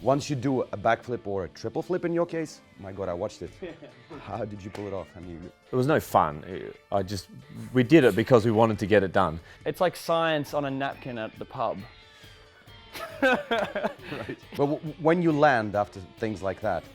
Once you do a backflip or a triple flip in your case, my God, I watched it. How did you pull it off? I mean, it was no fun. We did it because we wanted to get it done. It's like science on a napkin at the pub. Right. But when you land after things like that,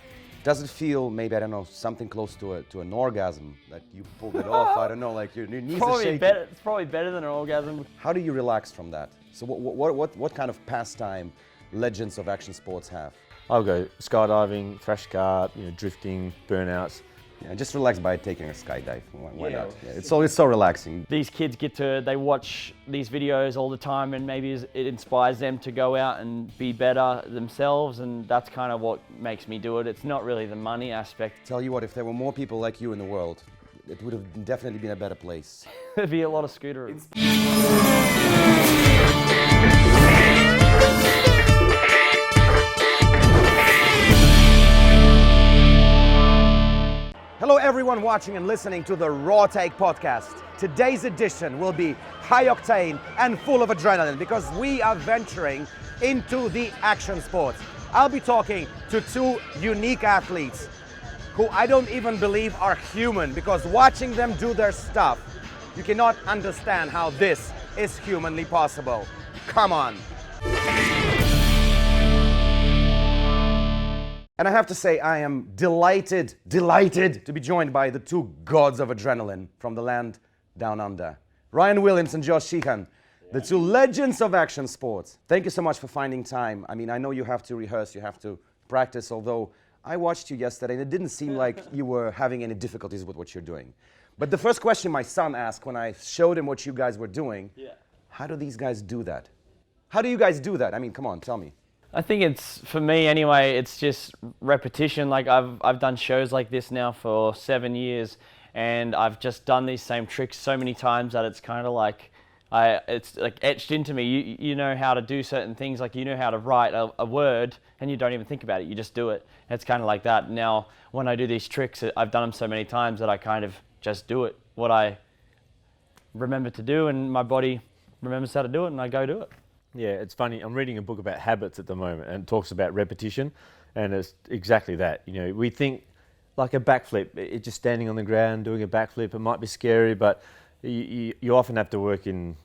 does it feel maybe, I don't know, something close to an orgasm that you pulled it off? I don't know, like your knees are shaking. It's probably better than an orgasm. How do you relax from that? So what kind of pastime legends of action sports have? I'll go skydiving, thrash car, drifting, burnouts. Yeah, just relax by taking a skydive. Why not? Yeah, it's so relaxing. These kids they watch these videos all the time, and maybe it inspires them to go out and be better themselves, and that's kind of what makes me do it. It's not really the money aspect. Tell you what, if there were more people like you in the world, it would have definitely been a better place. There'd be a lot of scooterers. Hello everyone watching and listening to the Raw Take podcast. Today's edition will be high octane and full of adrenaline because we are venturing into the action sports. I'll be talking to two unique athletes who I don't even believe are human, because watching them do their stuff, you cannot understand how this is humanly possible. Come on. And I have to say, I am delighted to be joined by the two gods of adrenaline from the land down under. Ryan Uillямsa and Josh Shihana, the two legends of action sports. Thank you so much for finding time. I mean, I know you have to rehearse, you have to practice, although I watched you yesterday and it didn't seem like you were having any difficulties with what you're doing. But the first question my son asked when I showed him what you guys were doing, how do these guys do that? How do you guys do that? I mean, come on, tell me. I think it's, for me anyway, it's just repetition. Like I've done shows like this now for 7 years, and I've just done these same tricks so many times that it's kind of like, it's like etched into me. You know how to do certain things, like you know how to write a word and you don't even think about it, you just do it. It's kind of like that. Now, when I do these tricks, I've done them so many times that I kind of just do it. What I remember to do, and my body remembers how to do it, and I go do it. Yeah, it's funny. I'm reading a book about habits at the moment, and it talks about repetition, and it's exactly that. We think like a backflip, it's just standing on the ground doing a backflip. It might be scary, but you often have to work in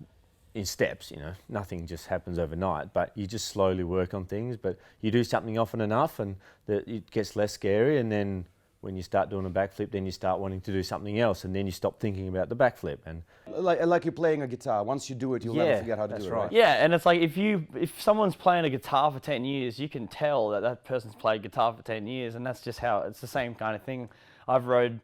steps. Nothing just happens overnight, but you just slowly work on things. But you do something often enough, and it gets less scary. And then when you start doing a backflip, then you start wanting to do something else, and then you stop thinking about the backflip. And like you're playing a guitar. Once you do it, you'll never forget how to do it. Right? Yeah, and it's like if someone's playing a guitar for 10 years, you can tell that person's played guitar for 10 years, and that's just how it's the same kind of thing. I've rode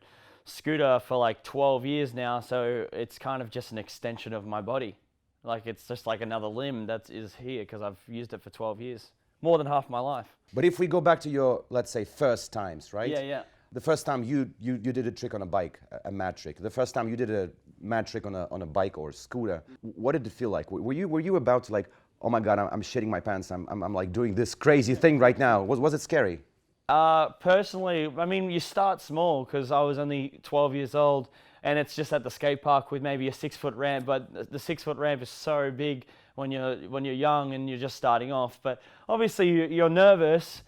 scooter for like 12 years now, so it's kind of just an extension of my body. Like it's just like another limb that is here because I've used it for 12 years, more than half my life. But if we go back to your, let's say, first times, right? Yeah. The first time you did a trick on a bike, a mad trick. The first time you did a mad trick on a bike or a scooter, what did it feel like? Were you about to like, oh my God, I'm shitting my pants. I'm like doing this crazy thing right now. Was it scary? Personally, I mean, you start small because I was only 12 years old, and it's just at the skate park with maybe a 6-foot ramp. But the 6-foot ramp is so big when you're young and you're just starting off. But obviously you're nervous.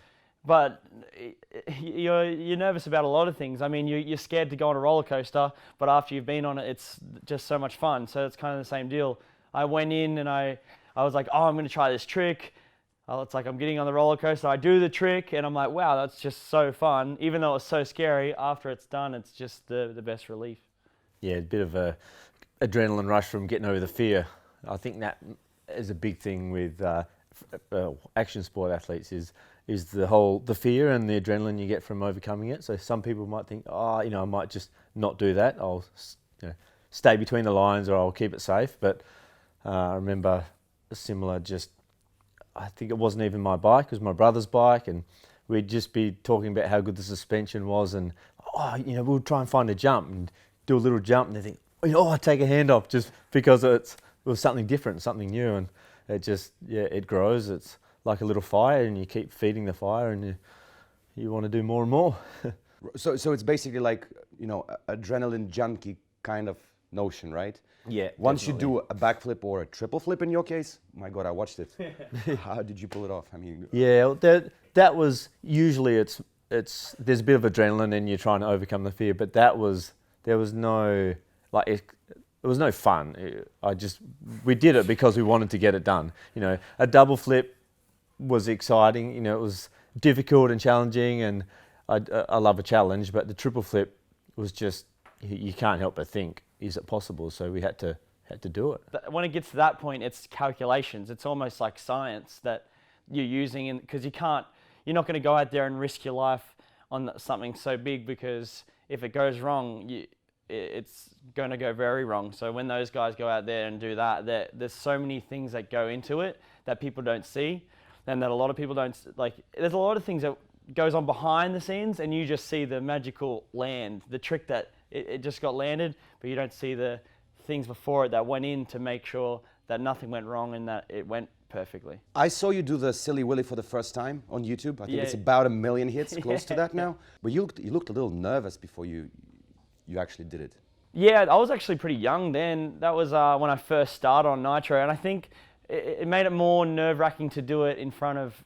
But you're nervous about a lot of things. I mean, you're scared to go on a roller coaster, but after you've been on it, it's just so much fun. So it's kind of the same deal. I went in and I was like, oh, I'm going to try this trick. It's like I'm getting on the roller coaster. I do the trick, and I'm like, wow, that's just so fun. Even though it's so scary, after it's done, it's just the best relief. Yeah, a bit of a adrenaline rush from getting over the fear. I think that is a big thing with action sport athletes is the fear and the adrenaline you get from overcoming it. So some people might think, I might just not do that. I'll stay between the lines, or I'll keep it safe. But I remember a similar, I think it wasn't even my bike, it was my brother's bike, and we'd just be talking about how good the suspension was, and we'll try and find a jump and do a little jump, and they think, I take a hand off, just because it was something different, something new, and it grows. It's like a little fire, and you keep feeding the fire, and you want to do more and more. So it's basically like, adrenaline junkie kind of notion, right? Yeah. Once you definitely. do a backflip or a triple flip in your case, my God, I watched it. How did you pull it off? I mean, Yeah, that was usually it's there's a bit of adrenaline and you're trying to overcome the fear, but there was no like it was no fun. We did it because we wanted to get it done. You know, a double flip was exciting. You know, it was difficult and challenging, and I love a challenge. But the triple flip was just you can't help but think, is it possible? So we had to do it. When it gets to that point, it's calculations. It's almost like science that you're using, because you're not going to go out there and risk your life on something so big, because if it goes wrong, it's going to go very wrong. So when those guys go out there and do that, there's so many things that go into it that people don't see, and that a lot of people don't like. There's a lot of things that goes on behind the scenes, and you just see the magical land, the trick that it just got landed, but you don't see the things before it that went in to make sure that nothing went wrong and that it went perfectly. I saw you do the Silly Willy for the first time on YouTube. I think Yeah. it's about 1 million hits, close to Yeah. that now. But you looked a little nervous before you actually did it. Yeah, I was actually pretty young then. That was when I first started on Nitro, and I think it made it more nerve-wracking to do it in front of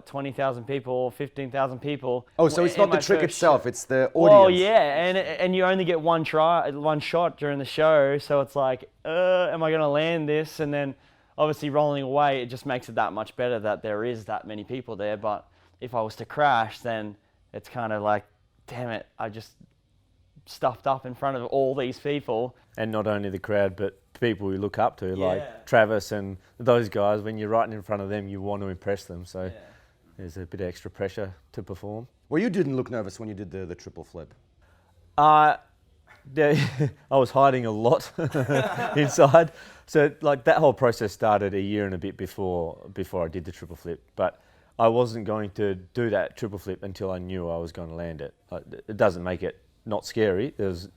20,000 people or 15,000 people. Oh, so it's in not the my trick first itself, show. it's the audience. Well, yeah, and you only get one shot during the show, so it's like, am I going to land this? And then obviously rolling away, it just makes it that much better that there is that many people there. But if I was to crash, then it's kind of like, damn it, I just stuffed up in front of all these people. And not only the crowd, but people you look up to, Yeah. like Travis and those guys. When you're right in front of them, you want to impress them. So there's a bit of extra pressure to perform. Well, you didn't look nervous when you did the triple flip. I was hiding a lot inside. So like that whole process started a year and a bit before I did the triple flip. But I wasn't going to do that triple flip until I knew I was going to land it. It doesn't make it not scary. There's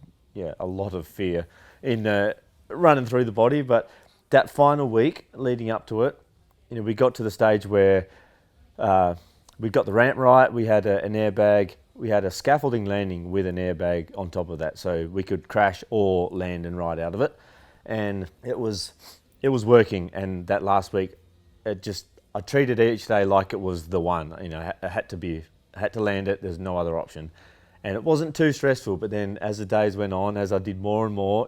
a lot of fear in running through the body. But that final week leading up to it, we got to the stage where we got the ramp right. We had an airbag. We had a scaffolding landing with an airbag on top of that, so we could crash or land and ride out of it. And it was working. And that last week, I treated each day like it was the one. I had to land it. There's no other option. And it wasn't too stressful. But then, as the days went on, as I did more and more,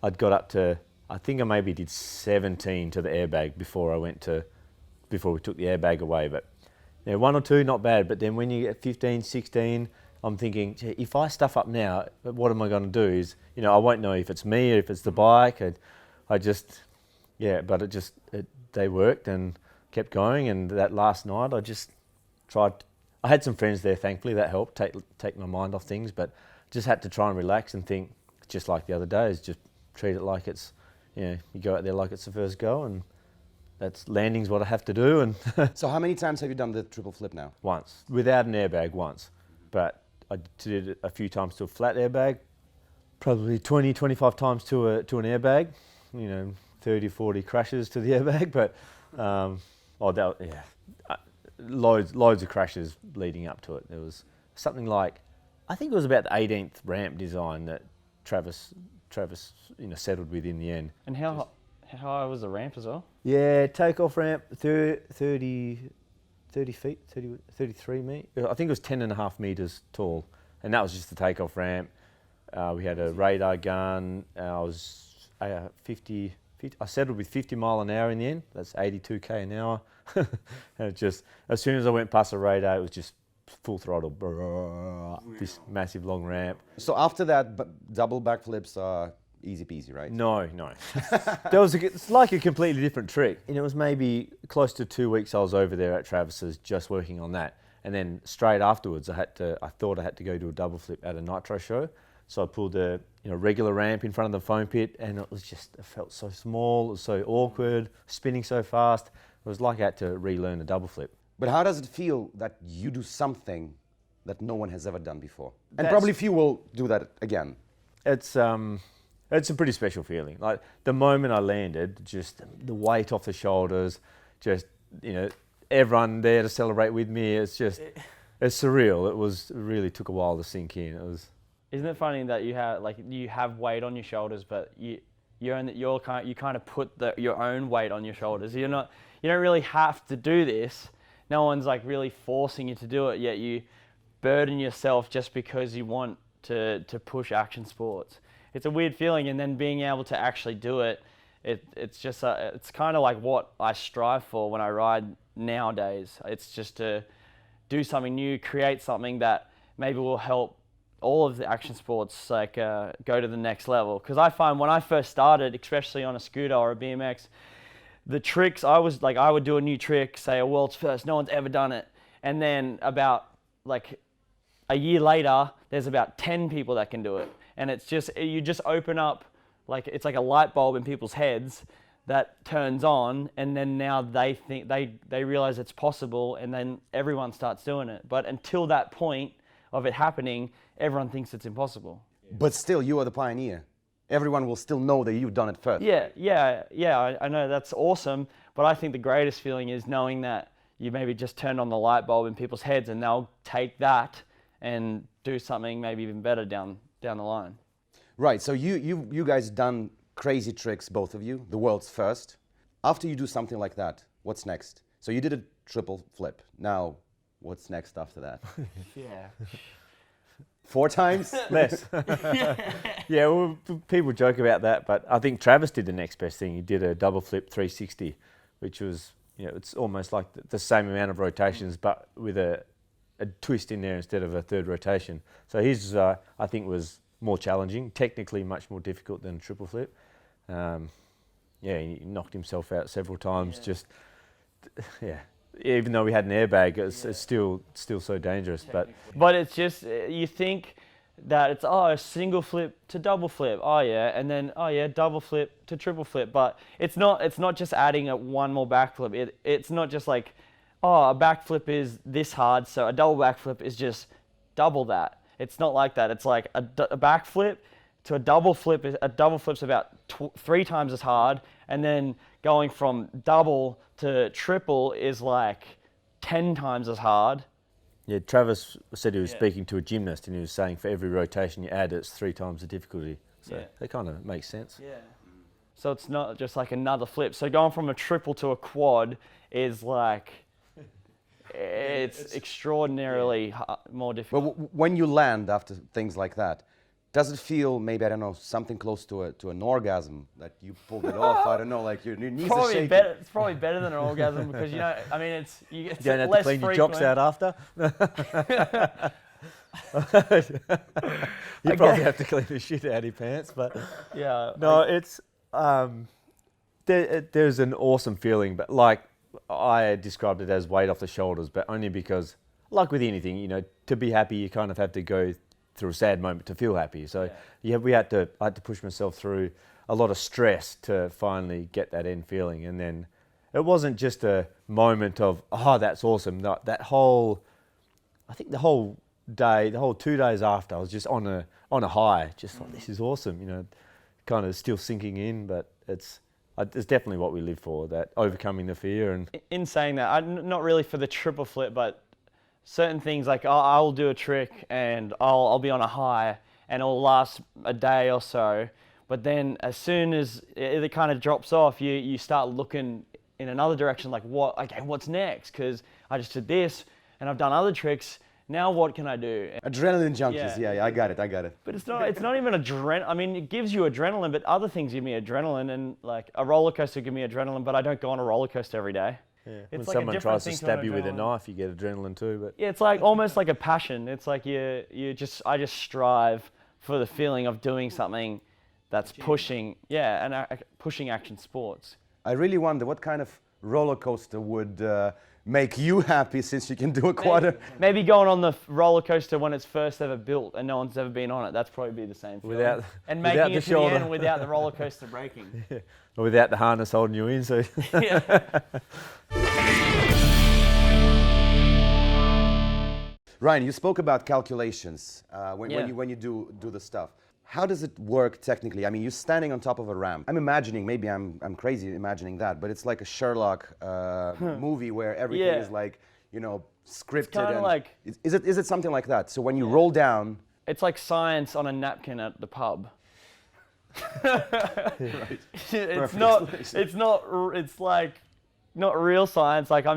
I'd got up to, I think I maybe did 17 to the airbag before we took the airbag away. But one or two, not bad. But then when you get 15, 16, I'm thinking, gee, if I stuff up now, what am I going to do? Is, I won't know if it's me or if it's the bike. They worked and kept going. And that last night, I just tried. I had some friends there, thankfully, that helped take my mind off things. But just had to try and relax and think, just like the other days, just treat it like it's, you go out there like it's the first go, and landing's what I have to do. And So how many times have you done the triple flip now? once, without an airbag once. But I did it a few times to a flat airbag, probably 20, 25 times to an airbag, 30, 40 crashes to the airbag. But, loads of crashes leading up to it. There was something like, I think it was about the 18th ramp design that Travis settled with in the end. And how high was the ramp as well? Yeah, takeoff ramp, 30 feet, 33 meters. I think it was 10.5 meters tall. And that was just the takeoff ramp. We had a radar gun. I settled with 50 mile an hour in the end. That's 82k an hour. And it just, as soon as I went past the radar, it was just full throttle. This massive long ramp. So after that, double backflips are easy peasy, right? No. It's like a completely different trick. And it was maybe close to 2 weeks I was over there at Travis's just working on that. And then straight afterwards, I thought I had to go do a double flip at a Nitro show. So I pulled a regular ramp in front of the foam pit, and it felt so small, it was so awkward, spinning so fast. It was like I had to relearn a double flip. But how does it feel that you do something that no one has ever done before? And probably few will do that again. It's a pretty special feeling. Like the moment I landed, just the weight off the shoulders, just, everyone there to celebrate with me. It's surreal. It really took a while to sink in. Isn't it funny that you have weight on your shoulders, but you kind of put your own weight on your shoulders. You don't really have to do this. No one's like really forcing you to do it, yet you burden yourself just because you want to push action sports. It's a weird feeling, and then being able to actually do it, it's kind of like what I strive for when I ride nowadays. It's just to do something new, create something that maybe will help all of the action sports go to the next level. Because I find when I first started, especially on a scooter or a BMX, the tricks I would do a new trick, say a world's first, no one's ever done it, and then about like a year later, there's about 10 people that can do it, and you just open up, like it's like a light bulb in people's heads that turns on, and then now they think they realize it's possible, and then everyone starts doing it. But until that point of it happening, everyone thinks it's impossible. But still, you are the pioneer. Everyone will still know that you've done it first. Yeah. I know that's awesome, but I think the greatest feeling is knowing that you maybe just turned on the light bulb in people's heads, and they'll take that and do something maybe even better down the line. Right. So you guys done crazy tricks, both of you, the world's first. After you do something like that, what's next? So you did a triple flip. Now, what's next after that? Yeah. 4 times? Less. Yeah, well, people joke about that, but I think Travis did the next best thing. He did a double flip 360, which was, it's almost like the same amount of rotations, but with a twist in there instead of a third rotation. So his, I think, was more challenging, technically much more difficult than a triple flip. He knocked himself out several times. Even though we had an airbag, it's still so dangerous. But it's just, you think that it's a single flip to double flip, and then double flip to triple flip. But it's not just adding one more backflip. It's not just like, a backflip is this hard, so a double backflip is just double that. It's not like that. It's like a backflip to a double flip. A double flip's about 3 times as hard, and then going from double to triple is like 10 times as hard. Yeah, Travis said he was speaking to a gymnast, and he was saying for every rotation you add, it's 3 times the difficulty. So that kind of makes sense. Yeah. So it's not just like another flip. So going from a triple to a quad is like, it's extraordinarily more difficult. Well, when you land after things like that, does it feel maybe, I don't know, something close to an orgasm that you pulled it off? I don't know, like your knees are shaking. It's probably better than an orgasm because, it's you don't have to clean your jocks out after? You probably have to clean the shit out of your pants, but it's there's an awesome feeling, but like I described it as weight off the shoulders, but only because, like with anything, to be happy, you kind of have to go through a sad moment to feel happy. So I had to push myself through a lot of stress to finally get that end feeling. And then it wasn't just a moment of, that's awesome. No, the whole day, the whole 2 days after, I was just on a high, just like, this is awesome, kind of still sinking in, but it's definitely what we live for, that overcoming the fear. And in saying that, not really for the triple flip, but certain things like I'll do a trick and I'll be on a high and it'll last a day or so, but then as soon as it kind of drops off, you start looking in another direction, like what's next? Because I just did this and I've done other tricks. Now what can I do? Adrenaline junkies, yeah, I got it. But it's not even adrenaline. I mean, it gives you adrenaline, but other things give me adrenaline, and like a roller coaster give me adrenaline, but I don't go on a roller coaster every day. Yeah. When someone tries to stab you with a knife, you get adrenaline too. But yeah, it's like almost like a passion. It's like I just strive for the feeling of doing something that's pushing action sports. I really wonder what kind of roller coaster would make you happy, since you can do a quarter. Maybe going on the roller coaster when it's first ever built and no one's ever been on it. That's probably be the same feeling. And making it to the end without the roller coaster breaking. Yeah. Or without the harness holding you in. So. Ryan, you spoke about calculations when you do the stuff. How does it work technically? I mean, you're standing on top of a ramp. I'm imagining, maybe I'm crazy imagining that, but it's like a Sherlock movie where everything is like, scripted. It's kind of like... Is it something like that? So when you roll down, it's like science on a napkin at the pub. Right. It's not. It's like not real science. Like I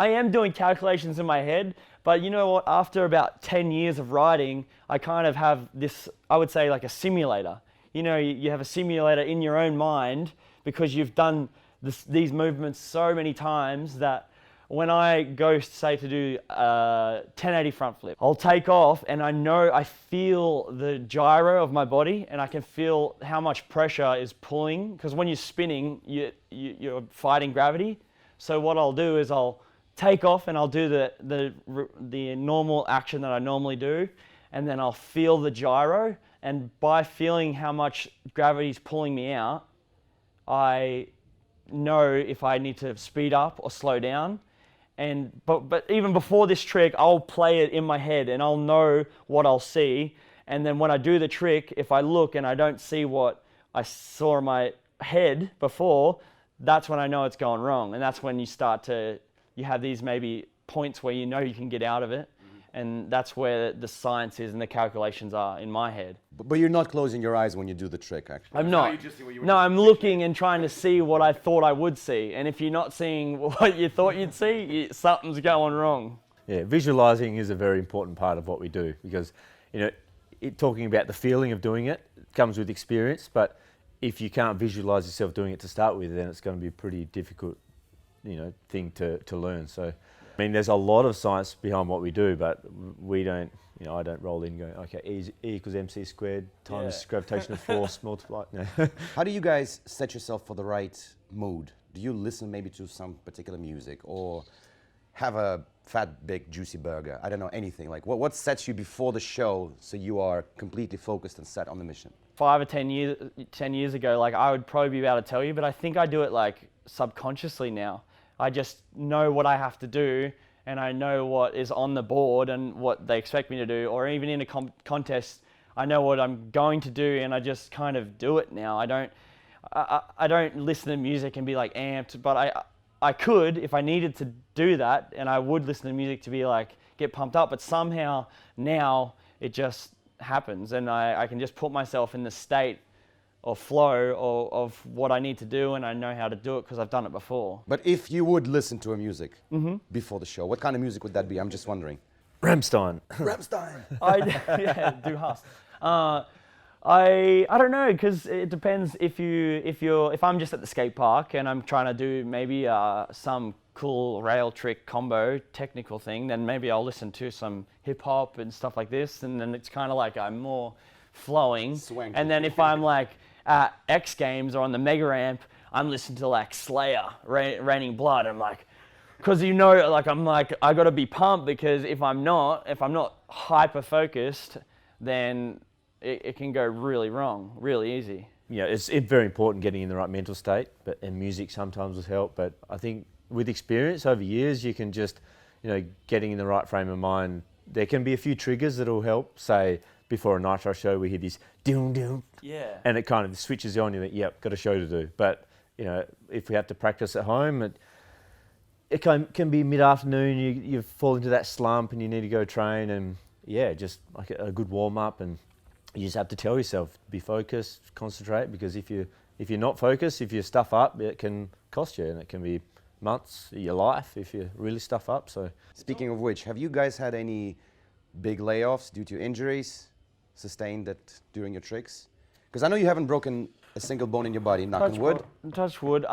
am doing calculations in my head, but you know what? After about 10 years of riding, I kind of have this, I would say, like a simulator. You know, you have a simulator in your own mind because you've done these movements so many times that when I go, say, to do a 1080 front flip, I'll take off and I feel the gyro of my body and I can feel how much pressure is pulling, because when you're spinning, you're fighting gravity. So what I'll do is I'll take off and I'll do the normal action that I normally do, and then I'll feel the gyro, and by feeling how much gravity's pulling me out, I know if I need to speed up or slow down. But even before this trick, I'll play it in my head and I'll know what I'll see. And then when I do the trick, if I look and I don't see what I saw in my head before, that's when I know it's gone wrong. And that's when you have these maybe points where you know you can get out of it. And that's where the science is and the calculations are in my head. But you're not closing your eyes when you do the trick, actually. I'm not. No, I'm looking and trying to see what I thought I would see. And if you're not seeing what you thought you'd see, something's going wrong. Yeah, visualizing is a very important part of what we do, because, you know, talking about the feeling of doing it comes with experience, but if you can't visualize yourself doing it to start with, then it's going to be a pretty difficult, you know, thing to learn. So, I mean, there's a lot of science behind what we do, but we don't, you know, I don't roll in and go, okay, E equals MC squared times gravitational force multiplied. No. How do you guys set yourself for the right mood? Do you listen maybe to some particular music, or have a fat, big, juicy burger? I don't know, anything. Like, what sets you before the show so you are completely focused and set on the mission? 5 or 10 years ago, like, I would probably be able to tell you, but I think I do it like subconsciously now. I just know what I have to do, and I know what is on the board and what they expect me to do, or even in a contest, I know what I'm going to do, and I just kind of do it now. I don't listen to music and be like amped, but I could if I needed to do that, and I would listen to music to be like, get pumped up, but somehow now it just happens, and I can just put myself in the state or flow of what I need to do, and I know how to do it because I've done it before. But if you would listen to a music before the show, what kind of music would that be? I'm just wondering. Rammstein. Rammstein. Do Haas. I don't know, because it depends if I'm just at the skate park and I'm trying to do maybe some cool rail trick combo technical thing, then maybe I'll listen to some hip hop and stuff like this, and then it's kind of like I'm more flowing. Swanky. And then if I'm like at X Games or on the Mega Ramp, I'm listening to like Slayer, Raining Blood. I'm like, because you know, like I'm like, I got to be pumped, because if I'm not hyper focused, then it can go really wrong, really easy. Yeah, it's very important getting in the right mental state, and music sometimes will help. But I think with experience over years, you can just, you know, getting in the right frame of mind. There can be a few triggers that will help. Say before a Nitro show, we hear this doom doom, and it kind of switches you on. You think, yep, got a show to do. But you know, if we have to practice at home, it can be mid-afternoon. You fall into that slump and you need to go train, and just like a good warm up, and you just have to tell yourself, be focused, concentrate, because if you're not focused, if you stuff up, it can cost you, and it can be months of your life if you really stuff up. So, speaking of which, have you guys had any big layoffs due to injuries sustained during your tricks? Because I know you haven't broken a single bone in your body, knock on wood. Touch wood.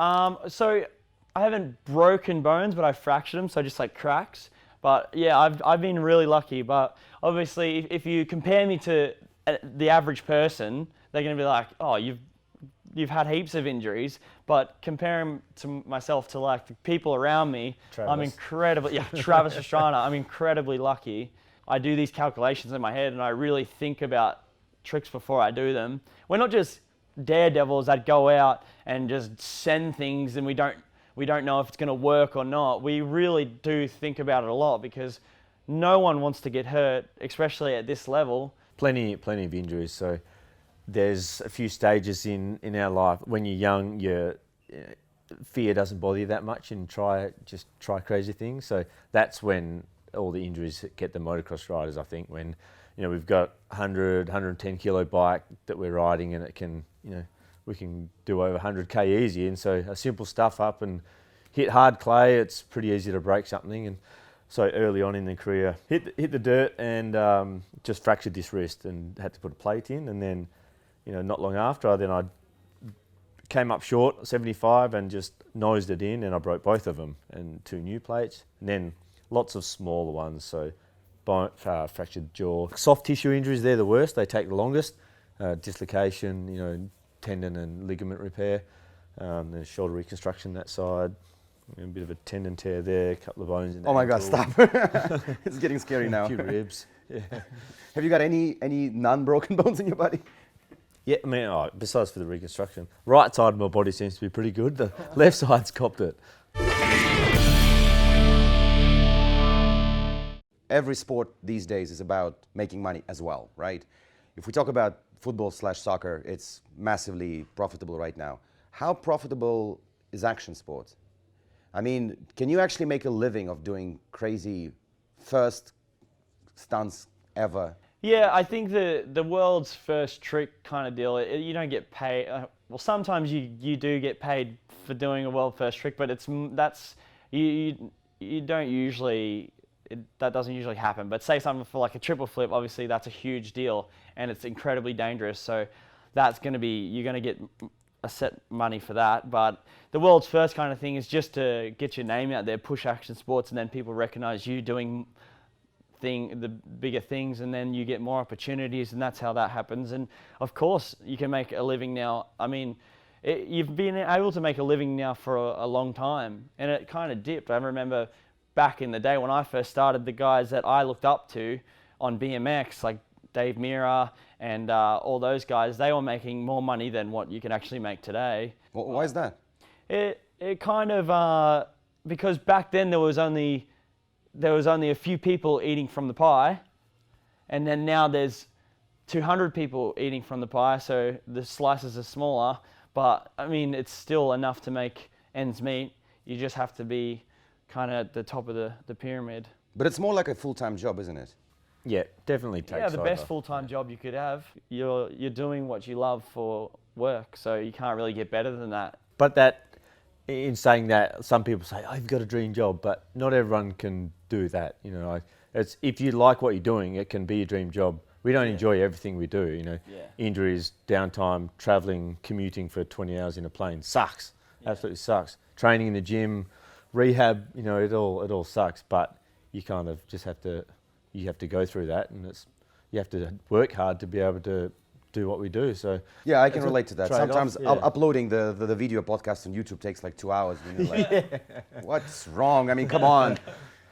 So I haven't broken bones, but I fractured them, so just like cracks. But yeah, I've been really lucky. But obviously, if you compare me to the average person, they're going to be like, oh, you've had heaps of injuries. But comparing to myself to like the people around me, Travis. I'm incredibly, Travis Pastrana, I'm incredibly lucky. I do these calculations in my head, and I really think about tricks before I do them. We're not just daredevils that go out and just send things, and we don't know if it's going to work or not. We really do think about it a lot, because no one wants to get hurt, especially at this level. Plenty of injuries. So there's a few stages in our life. When you're young, your fear doesn't bother you that much, and try crazy things. So that's when all the injuries get the motocross riders, I think, when we've got 100, 110 kilo bike that we're riding, and it can, we can do over 100k easy. And so a simple stuff up and hit hard clay, it's pretty easy to break something. And so early on in the career, hit the dirt and just fractured this wrist and had to put a plate in. And then, not long after, I came up short, 75, and just nosed it in, and I broke both of them and 2 new plates. And then lots of smaller ones, so fractured jaw. Soft tissue injuries, they're the worst, they take the longest. Dislocation, tendon and ligament repair. There's shoulder reconstruction that side. A bit of a tendon tear there, a couple of bones in the Oh my God, ankle. stop. It's getting scary now. A few ribs. Yeah. Have you got any non-broken bones in your body? Yeah, I mean, besides for the reconstruction, right side of my body seems to be pretty good. The left side's copped it. Every sport these days is about making money as well, right? If we talk about football/soccer, it's massively profitable right now. How profitable is action sports? I mean, can you actually make a living of doing crazy first stunts ever? Yeah, I think the world's first trick kind of deal, you don't get paid. Well, sometimes you do get paid for doing a world first trick, but you don't usually, that doesn't usually happen. But say something for like a triple flip, obviously that's a huge deal and it's incredibly dangerous. So that's going to be, you're going to get a set money for that. But the world's first kind of thing is just to get your name out there, push action sports, and then people recognize you doing the bigger things, and then you get more opportunities, and that's how that happens. And of course you can make a living now. I mean, you've been able to make a living now for a long time, and it kind of dipped. I remember back in the day when I first started, the guys that I looked up to on BMX, like Dave Mira and all those guys, they were making more money than what you can actually make today. Well, why is that? It kind of, because back then there was only a few people eating from the pie, and then now there's 200 people eating from the pie, so the slices are smaller, but I mean, it's still enough to make ends meet. You just have to be kind of at the top of the pyramid. But it's more like a full-time job, isn't it? Yeah, definitely takes Yeah, the over. best full-time job you could have. You're doing what you love for work, so you can't really get better than that. But that, in saying that, some people say, "Oh, you've got a dream job," but not everyone can do that. It's if you like what you're doing, it can be a dream job. We don't enjoy everything we do. Injuries, downtime, traveling, commuting for 20 hours in a plane sucks. Absolutely sucks. Training in the gym, rehab, it all sucks. But you kind of just have to go through that, and you have to work hard to be able to do what we do. So yeah, I can relate to that. trade-off, Sometimes yeah. uploading the video podcast on YouTube takes like 2 hours. And you're like, what's wrong? I mean, come on.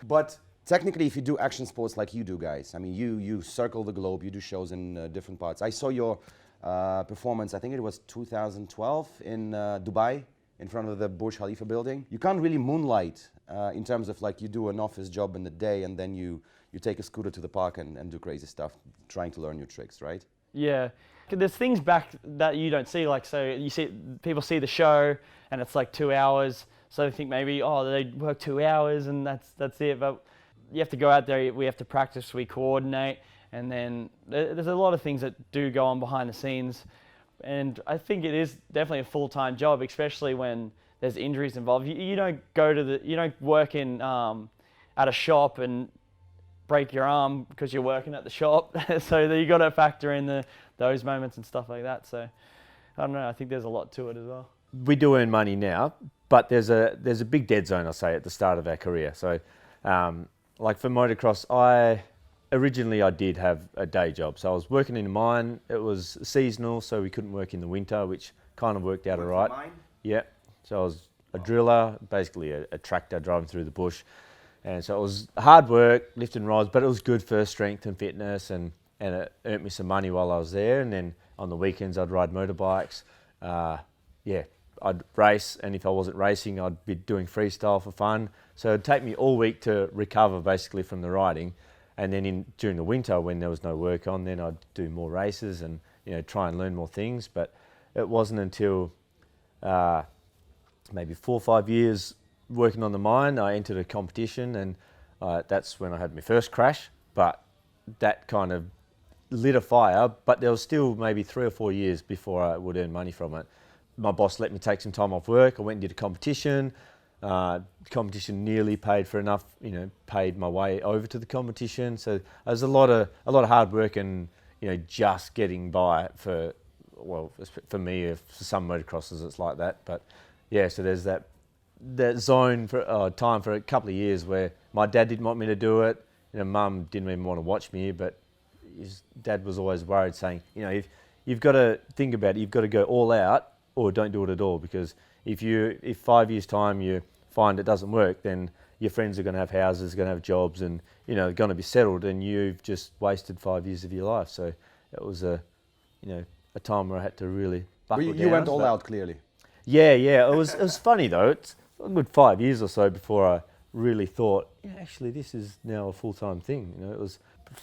But technically, if you do action sports like you do, guys, I mean, you circle the globe, you do shows in different parts. I saw your performance, I think it was 2012 in Dubai, in front of the Burj Khalifa building. You can't really moonlight in terms of like you do an office job in the day and then you take a scooter to the park and do crazy stuff, trying to learn new tricks, right? Yeah, there's things back that you don't see. Like, so you see people see the show and it's like 2 hours, so they think maybe, oh, they work 2 hours and that's it. But you have to go out there. We have to practice. We coordinate, and then there's a lot of things that do go on behind the scenes. And I think it is definitely a full-time job, especially when there's injuries involved. You don't work in at a shop and break your arm because you're working at the shop. So you got to factor in those moments and stuff like that. So I don't know. I think there's a lot to it as well. We do earn money now, but there's a big dead zone, I'll say, at the start of our career. So, like for motocross, I did have a day job. So I was working in a mine. It was seasonal, so we couldn't work in the winter, which kind of worked out all right. Yeah. So I was a driller, basically a tractor driving through the bush. And so it was hard work, lifting rods, but it was good for strength and fitness, and it earned me some money while I was there. And then on the weekends, I'd ride motorbikes. I'd race, and if I wasn't racing, I'd be doing freestyle for fun. So it'd take me all week to recover basically from the riding. And then during the winter, when there was no work on, then I'd do more races and try and learn more things. But it wasn't until maybe 4 or 5 years working on the mine, I entered a competition, and that's when I had my first crash. But that kind of lit a fire, but there was still maybe 3 or 4 years before I would earn money from it. My boss let me take some time off work. I went and did a competition. Competition nearly paid for enough, paid my way over to the competition. So there was a lot of hard work and, just getting by for me, for some motocrossers it's like that. But yeah, so there's that zone for time for a couple of years where my dad didn't want me to do it. Mum didn't even want to watch me, but his dad was always worried, saying, if you've got to think about it, you've got to go all out or don't do it at all, because if 5 years time you find it doesn't work, then your friends are going to have houses, going to have jobs, and going to be settled, and you've just wasted 5 years of your life. So it was a time where I had to really buckle down. You went all out, clearly. Yeah. It was funny though. It's a good 5 years or so before I really thought, actually, this is now a full-time thing. It was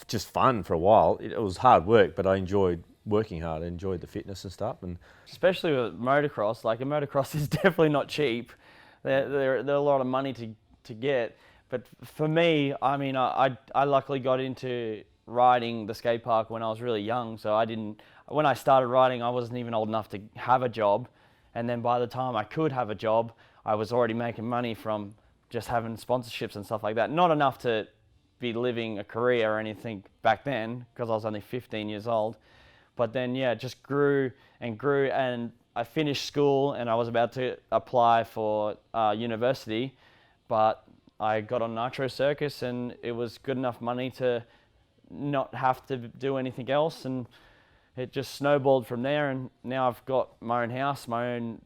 just fun for a while. It was hard work, but I enjoyed working hard. I enjoyed the fitness and stuff. And especially with motocross, a motocross is definitely not cheap. They're a lot of money to get. But for me, I luckily got into riding the skate park when I was really young. So when I started riding, I wasn't even old enough to have a job. And then by the time I could have a job, I was already making money from just having sponsorships and stuff like that. Not enough to be living a career or anything back then, because I was only 15 years old. But then, it just grew and grew, and I finished school and I was about to apply for university, but I got on Nitro Circus and it was good enough money to not have to do anything else, and it just snowballed from there, and now I've got my own house, another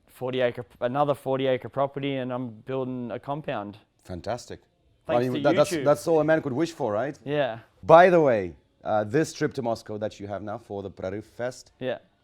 40-acre property, and I'm building a compound. Fantastic. Thanks to YouTube. That's all a man could wish for, right? Yeah. By the way, this trip to Moscow that you have now for the Prorыв Fest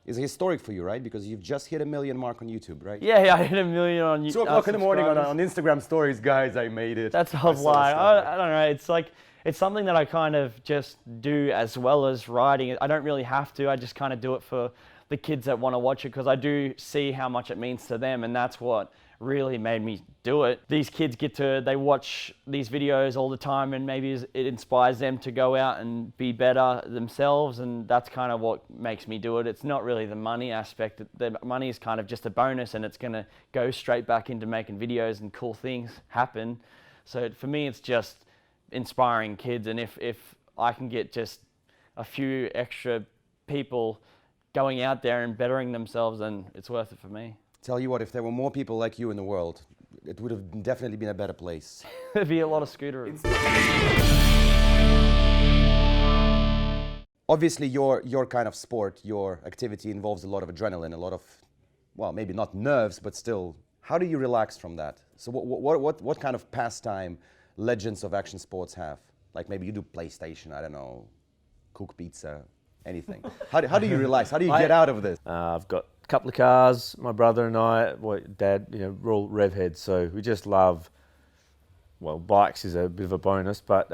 is historic for you, right? Because you've just hit 1 million mark on YouTube, right? Yeah, I hit 1 million on YouTube. 2 o'clock in the morning on Instagram stories, guys, I made it. That's a whole lie. I don't know. It's something that I kind of just do as well as riding. I don't really have to. I just kind of do it for the kids that want to watch it, because I do see how much it means to them, and that's what really made me do it. These kids they watch these videos all the time, and maybe it inspires them to go out and be better themselves, and that's kind of what makes me do it. It's not really the money aspect. The money is kind of just a bonus, and it's going to go straight back into making videos and cool things happen. So for me, it's just inspiring kids, and if I can get just a few extra people going out there and bettering themselves, then it's worth it for me. Tell you what, if there were more people like you in the world, it would have definitely been a better place. There'd be a lot of scooterers. Obviously, your kind of sport, your activity involves a lot of adrenaline, a lot of, well, maybe not nerves, but still. How do you relax from that? So what kind of pastime legends of action sports have? Like maybe you do PlayStation, I don't know, cook pizza, anything. How do you relax? How do you get out of this? I've got a couple of cars. My brother and I, Dad, we're all rev heads, so we just love. Well, bikes is a bit of a bonus, but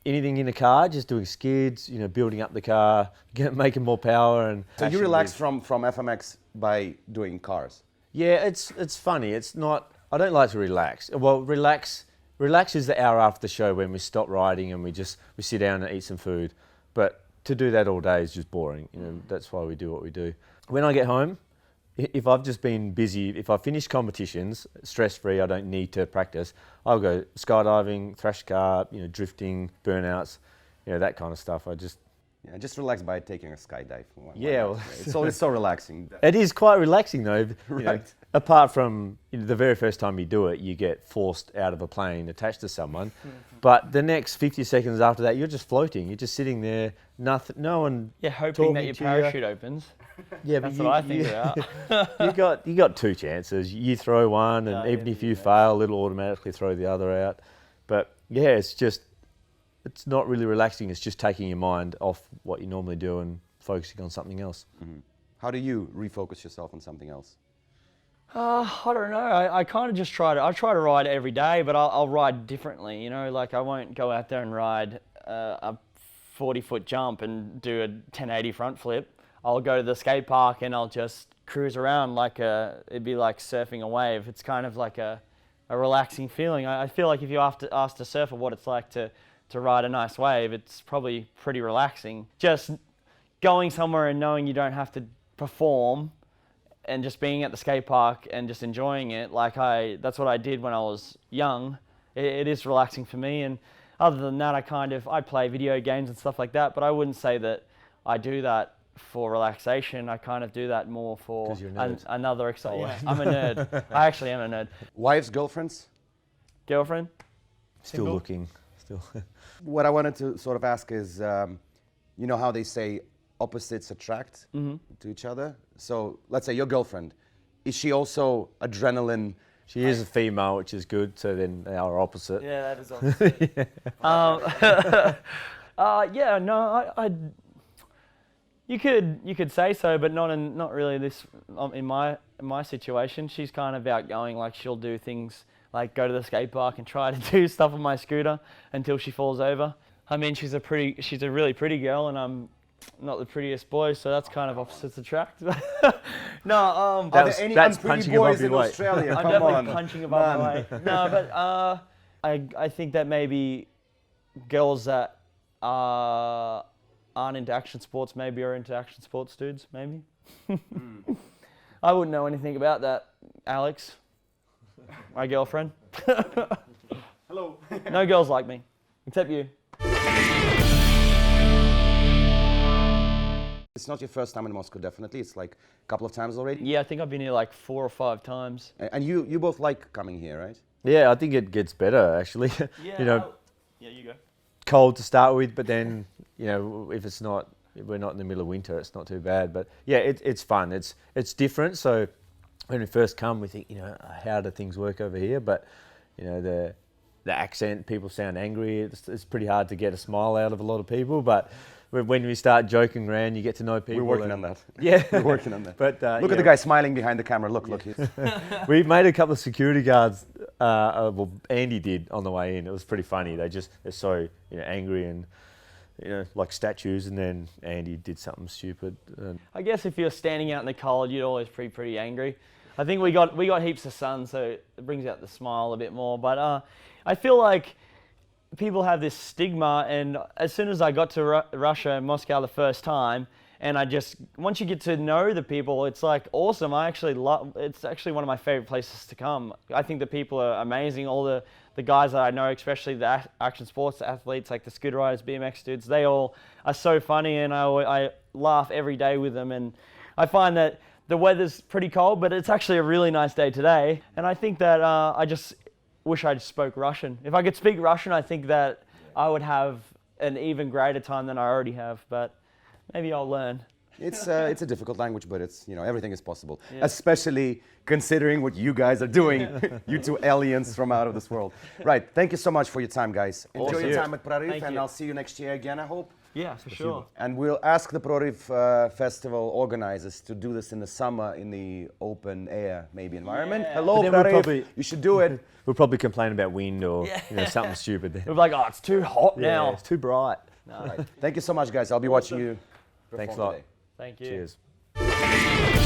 anything in a car, just doing skids, building up the car, making more power, and. So you relax from FMX by doing cars? Yeah, it's funny. It's not. I don't like to relax. Well, relax is the hour after the show when we stop riding and we sit down and eat some food, but. To do that all day is just boring. That's why we do what we do. When I get home, if I've just been busy, if I finish competitions, stress-free, I don't need to practice, I'll go skydiving, thrash car, drifting, burnouts, that kind of stuff. I just relax by taking a skydive. It's so relaxing. It is quite relaxing though. Right. Apart from the very first time you do it, you get forced out of a plane attached to someone. But the next 50 seconds after that, you're just floating. You're just sitting there, nothing, no one. Yeah, hoping that your parachute opens. Yeah, that's what I think about. you got 2 chances. You throw one, and even if you fail, it'll automatically throw the other out. But yeah, it's not really relaxing. It's just taking your mind off what you normally do and focusing on something else. Mm-hmm. How do you refocus yourself on something else? I don't know. I kind of just try to ride every day, but I'll ride differently. Like I won't go out there and ride a 40-foot jump and do a 1080 front flip. I'll go to the skate park and I'll just cruise around it'd be like surfing a wave. It's kind of like a relaxing feeling. I feel like if you ask a surfer what it's like to ride a nice wave, it's probably pretty relaxing. Just going somewhere and knowing you don't have to perform and just being at the skate park and just enjoying it, that's what I did when I was young. It is relaxing for me, and other than that, I play video games and stuff like that, but I wouldn't say that I do that for relaxation. I kind of do that more for another excitement. Yeah, I'm a nerd. I actually am a nerd. Wives, girlfriends? Girlfriend? Still looking. Still. What I wanted to sort of ask is, you know how they say opposites attract to each other? So let's say your girlfriend, is she also adrenaline? She is a female, which is good, so then they are opposite. Yeah, that is opposite. Yeah, no, you could say so, but not really this in my situation. She's kind of outgoing. Like, she'll do things like go to the skate park and try to do stuff on my scooter until she falls over. I mean, she's a really pretty girl, and I'm not the prettiest boy, so that's kind of opposites attract. No, are there any unpretty boys in Australia? I'm Come definitely on. punching above my weight. No, but I think that maybe girls that aren't into action sports maybe are into action sports dudes, maybe. I wouldn't know anything about that, Alex, my girlfriend. Hello. No girls like me, except you. It's not your first time in Moscow, definitely. It's like a couple of times already. Yeah, I think I've been here like 4 or 5 times. And you both like coming here, right? Yeah, I think it gets better, actually. Yeah, you know, yeah, you go. cold to start with, but then, you know, if we're not in the middle of winter, it's not too bad. But yeah, it's fun. It's different. So when we first come, we think, you know, how do things work over here? But, you know, the accent, people sound angry. It's pretty hard to get a smile out of a lot of people, but when we start joking around, you get to know people. We're working on that. Yeah. We're working on that. But look at the guy smiling behind the camera. Look. We made a couple of security guards. Well, Andy did on the way in. It was pretty funny. They're so, you know, angry and, you know, like statues. And then Andy did something stupid. I guess if you're standing out in the cold, you'd always be pretty angry. I think we got heaps of sun, so it brings out the smile a bit more. But I feel like people have this stigma, and as soon as I got to Russia and Moscow the first time, and once you get to know the people, it's like awesome. It's actually one of my favorite places to come. I think the people are amazing. All the guys that I know, especially the action sports athletes, like the scooter riders, BMX dudes, they all are so funny, and I laugh every day with them. And I find that the weather's pretty cold, but it's actually a really nice day today. And I think that I just wish I spoke Russian. If I could speak Russian, I think that I would have an even greater time than I already have, but maybe I'll learn. It's a difficult language, but it's, you know, everything is possible. Yeah. Especially considering what you guys are doing, you two aliens from out of this world. Right, thank you so much for your time, guys. Enjoy your time at Proriv, and I'll see you next year again, I hope. Yeah, for sure. And we'll ask the Proriv Festival organizers to do this in the summer in the open air, maybe environment. Yeah. Hello, Proriv. You should do it. We'll probably complain about wind or you know, something stupid there. We'll be like, oh, it's too hot now. It's too bright. No. Right. Thank you so much, guys. I'll be watching you. Thanks a lot. Thank you. Cheers.